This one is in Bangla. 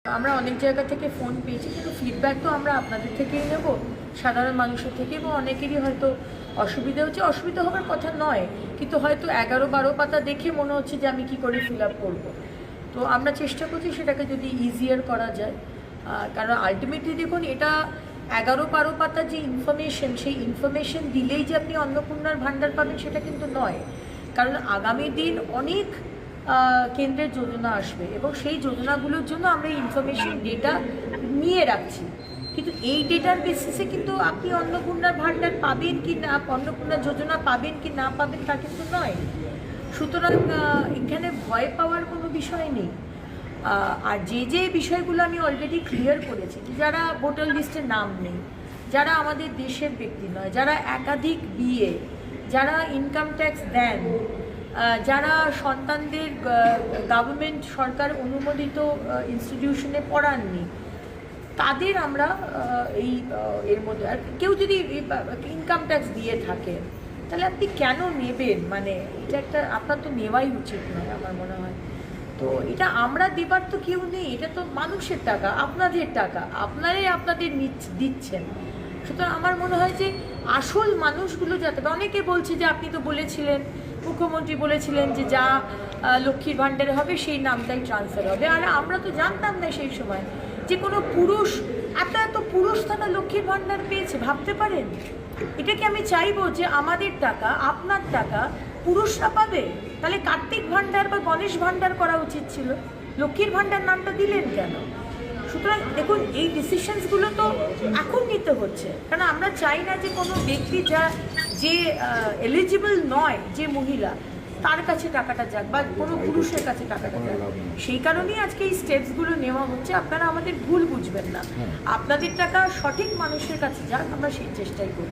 আমরা অনেক জায়গা থেকে ফোন পেয়েছি, কিন্তু ফিডব্যাক তো আমরা আপনাদের থেকেই নেব, সাধারণ মানুষের থেকে। এবং অনেকেরই হয়তো অসুবিধা হচ্ছে, অসুবিধা হওয়ার কথা নয়, কিন্তু হয়তো 11-12 পাতা দেখে মনে হচ্ছে যে আমি কি করে ফিল আপ করবো। তো আমরা চেষ্টা করছি সেটাকে যদি ইজিয়ার করা যায়, কারণ আলটিমেটলি দেখুন, এটা 11-12 পাতা যে ইনফরমেশন, সেই ইনফরমেশন দিলেই যে আপনি অন্নপূর্ণার ভাণ্ডার পাবেন সেটা কিন্তু নয়। কারণ আগামী দিন অনেক কেন্দ্রের যোজনা আসবে এবং সেই যোজনাগুলোর জন্য আমরা ইনফরমেশন ডেটা নিয়ে রাখছি, কিন্তু এই ডেটার বেসিসে কিন্তু আপনি অন্নপূর্ণার ভাণ্ডার পাবেন কি না, অন্নপূর্ণার যোজনা পাবেন কি না পাবেন তা কিন্তু নয়। সুতরাং এখানে ভয় পাওয়ার কোনো বিষয় নেই। আর যে বিষয়গুলো আমি অলরেডি ক্লিয়ার করেছি, যারা ভোটার লিস্টে নাম নেই, যারা আমাদের দেশের ব্যক্তি নয়, যারা একাধিক বিয়ে, যারা ইনকাম ট্যাক্স দেন, যারা সন্তানদের গভর্নমেন্ট সরকার অনুমোদিত ইনস্টিটিউশনে পড়াননি, তাদের আমরা এর মধ্যে, আর কেউ যদি ইনকাম ট্যাক্স দিয়ে থাকে তাহলে আপনি কেন নেবেন? মানে এটা একটা আপনার তো নেওয়াই উচিত নয় আমার মনে হয়। তো এটা আমরা দেবার তো কেউ নেই, এটা তো মানুষের টাকা, আপনাদের টাকা, আপনারাই আপনাদের দিচ্ছেন। সুতরাং আমার মনে হয় যে আসল মানুষগুলো যাতে, অনেকে বলছে যে আপনি তো বলেছিলেন, মুখ্যমন্ত্রী বলেছিলেন যে যা লক্ষ্মীর ভাণ্ডারে হবে সেই নামটাই ট্রান্সফার হবে। আর আমরা তো জানতাম না সেই সময় যে কোনো পুরুষ, এত পুরুষ তারা লক্ষ্মীর ভাণ্ডার পেয়েছে, ভাবতে পারেন? এটাকে আমি চাইবো যে আমাদের টাকা, আপনার টাকা পুরুষরা পাবে? তাহলে কার্তিক ভাণ্ডার বা গণেশ ভাণ্ডার করা উচিত ছিল, লক্ষ্মীর ভাণ্ডার নামটা দিলেন কেন? সুতরাং দেখুন, এই ডিসিশনসগুলো তো এখন নিতে হচ্ছে, কারণ আমরা চাই না যে কোনো ব্যক্তি যে এলিজিবল নয়, যে মহিলা, তার কাছে টাকাটা যাক বা কোনো পুরুষের কাছে টাকাটা যাক। সেই কারণেই আজকে এই স্টেপসগুলো নেওয়া হচ্ছে। আপনারা আমাদের ভুল বুঝবেন না, আপনাদের টাকা সঠিক মানুষের কাছে যাক, আমরা সেই চেষ্টাই করি।